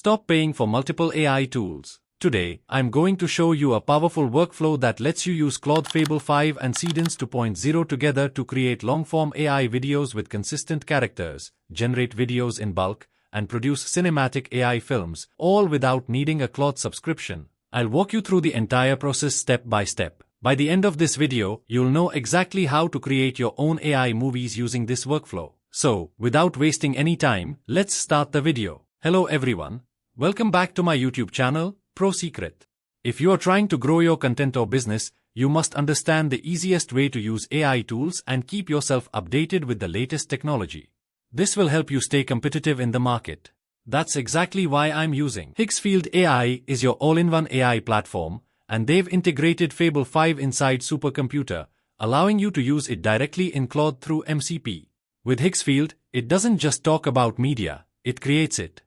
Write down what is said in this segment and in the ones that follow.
Stop paying for multiple AI tools. Today, I'm going to show you a powerful workflow that lets you use Claude, Fable 5 and Seedance 2.0 together to create long-form AI videos with consistent characters, generate videos in bulk, and produce cinematic AI films, all without needing a Claude subscription. I'll walk you through the entire process step by step. By the end of this video, you'll know exactly how to create your own AI movies using this workflow. So, without wasting any time, let's start the video. Hello everyone. Welcome back to my YouTube channel, Pro Secret. If you are trying to grow your content or business, you must understand the easiest way to use AI tools and keep yourself updated with the latest technology. This will help you stay competitive in the market. That's exactly why I'm using Higgsfield AI is your all-in-one AI platform, and they've integrated Fable 5 inside Supercomputer, allowing you to use it directly in Claude through MCP. With Higgsfield, it doesn't just talk about media, it creates it.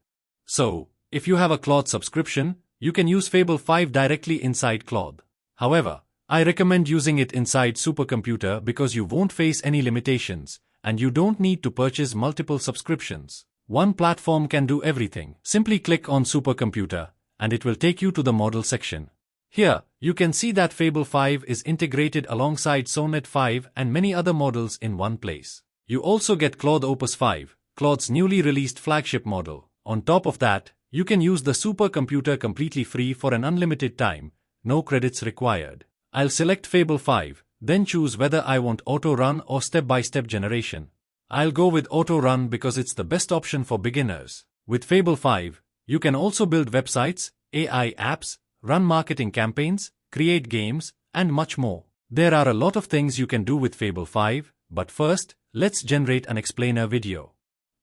So, if you have a Claude subscription, you can use Fable 5 directly inside Claude. However, I recommend using it inside Supercomputer because you won't face any limitations, and you don't need to purchase multiple subscriptions. One platform can do everything. Simply click on Supercomputer, and it will take you to the model section. Here, you can see that Fable 5 is integrated alongside Sonnet 5 and many other models in one place. You also get Claude Opus 5, Claude's newly released flagship model. On top of that, you can use the supercomputer completely free for an unlimited time, no credits required. I'll select Fable 5, then choose whether I want auto run or step-by-step generation. I'll go with auto run because it's the best option for beginners. With Fable 5, you can also build websites, AI apps, run marketing campaigns, create games, and much more. There are a lot of things you can do with Fable 5, but first, let's generate an explainer video.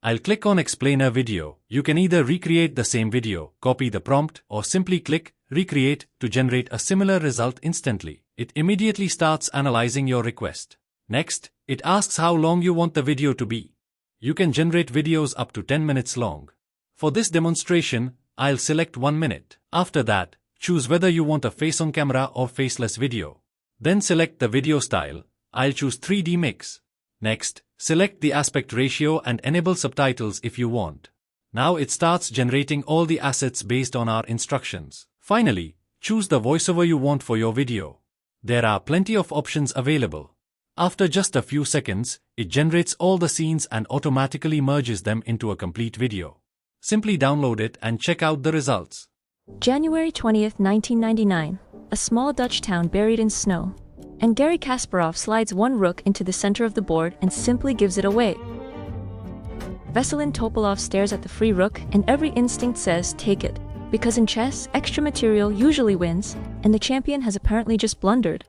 I'll click on Explainer Video. You can either recreate the same video, copy the prompt, or simply click Recreate to generate a similar result instantly. It immediately starts analyzing your request. Next, it asks how long you want the video to be. You can generate videos up to 10 minutes long. For this demonstration, I'll select 1 minute. After that, choose whether you want a face-on camera or faceless video. Then select the video style. I'll choose 3D mix. Next, select the aspect ratio and enable subtitles if you want. Now it starts generating all the assets based on our instructions. Finally, choose the voiceover you want for your video. There are plenty of options available. After just a few seconds, it generates all the scenes and automatically merges them into a complete video. Simply download it and check out the results. January 20th, 1999. A small Dutch town buried in snow. And Garry Kasparov slides one rook into the center of the board and simply gives it away. Veselin Topalov stares at the free rook and every instinct says, take it. Because in chess, extra material usually wins, and the champion has apparently just blundered.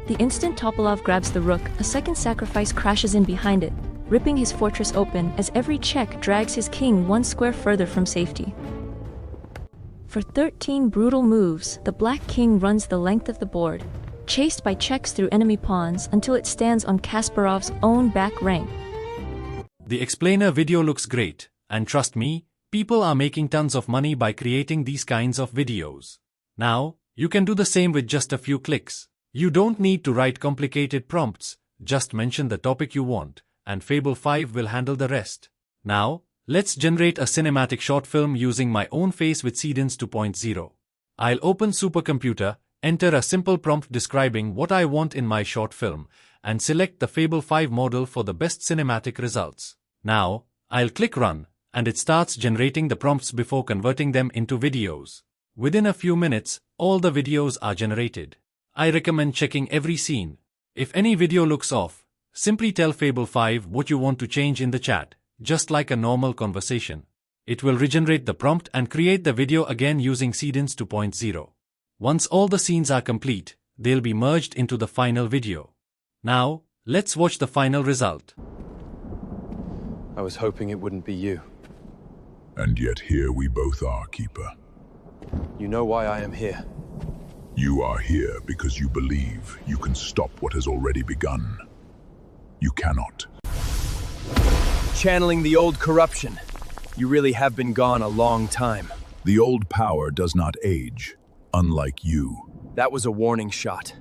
The instant Topalov grabs the rook, a second sacrifice crashes in behind it, ripping his fortress open as every check drags his king one square further from safety. For 13 brutal moves, the black king runs the length of the board, chased by checks through enemy pawns until it stands on Kasparov's own back rank. The explainer video looks great, and trust me, people are making tons of money by creating these kinds of videos. Now, you can do the same with just a few clicks. You don't need to write complicated prompts, just mention the topic you want, and Fable 5 will handle the rest. Now, let's generate a cinematic short film using my own face with Seedance 2.0. I'll open Supercomputer, enter a simple prompt describing what I want in my short film, and select the Fable 5 model for the best cinematic results. Now, I'll click Run, and it starts generating the prompts before converting them into videos. Within a few minutes, all the videos are generated. I recommend checking every scene. If any video looks off, simply tell Fable 5 what you want to change in the chat, just like a normal conversation. It will regenerate the prompt and create the video again using Seedance 2.0. Once all the scenes are complete, they'll be merged into the final video. Now, let's watch the final result. I was hoping it wouldn't be you. And yet here we both are, Keeper. You know why I am here. You are here because you believe you can stop what has already begun. You cannot. Channeling the old corruption. You really have been gone a long time. The old power does not age, unlike you. That was a warning shot.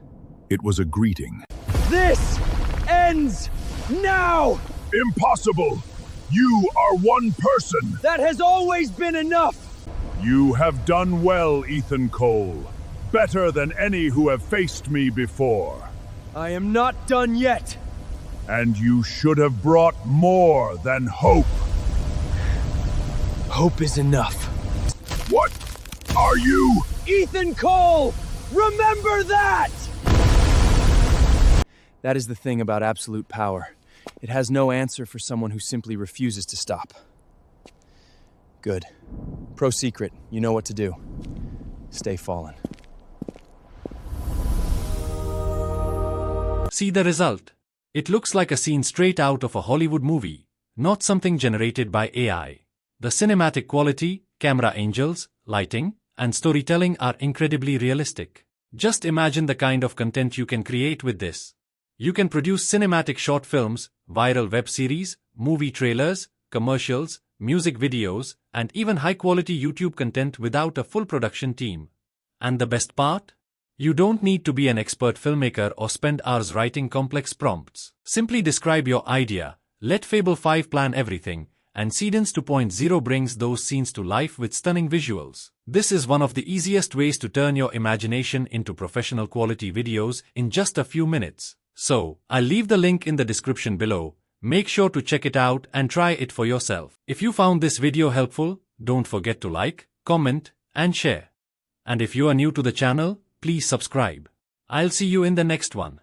It was a greeting. This ends now! Impossible! You are one person. That has always been enough! You have done well, Ethan Cole. Better than any who have faced me before. I am not done yet! And you should have brought more than hope. Hope is enough. What are you? Ethan Cole! Remember that! That is the thing about absolute power. It has no answer for someone who simply refuses to stop. Good. Pro secret, you know what to do. Stay fallen. See the result. It looks like a scene straight out of a Hollywood movie, not something generated by AI. The cinematic quality, camera angles, lighting, and storytelling are incredibly realistic. Just imagine the kind of content you can create with this. You can produce cinematic short films, viral web series, movie trailers, commercials, music videos, and even high-quality YouTube content without a full production team. And the best part? You don't need to be an expert filmmaker or spend hours writing complex prompts. Simply describe your idea, let Fable 5 plan everything, and Seedance 2.0 brings those scenes to life with stunning visuals. This is one of the easiest ways to turn your imagination into professional quality videos in just a few minutes. So, I'll leave the link in the description below. Make sure to check it out and try it for yourself. If you found this video helpful, don't forget to like, comment, and share. And if you are new to the channel, please subscribe. I'll see you in the next one.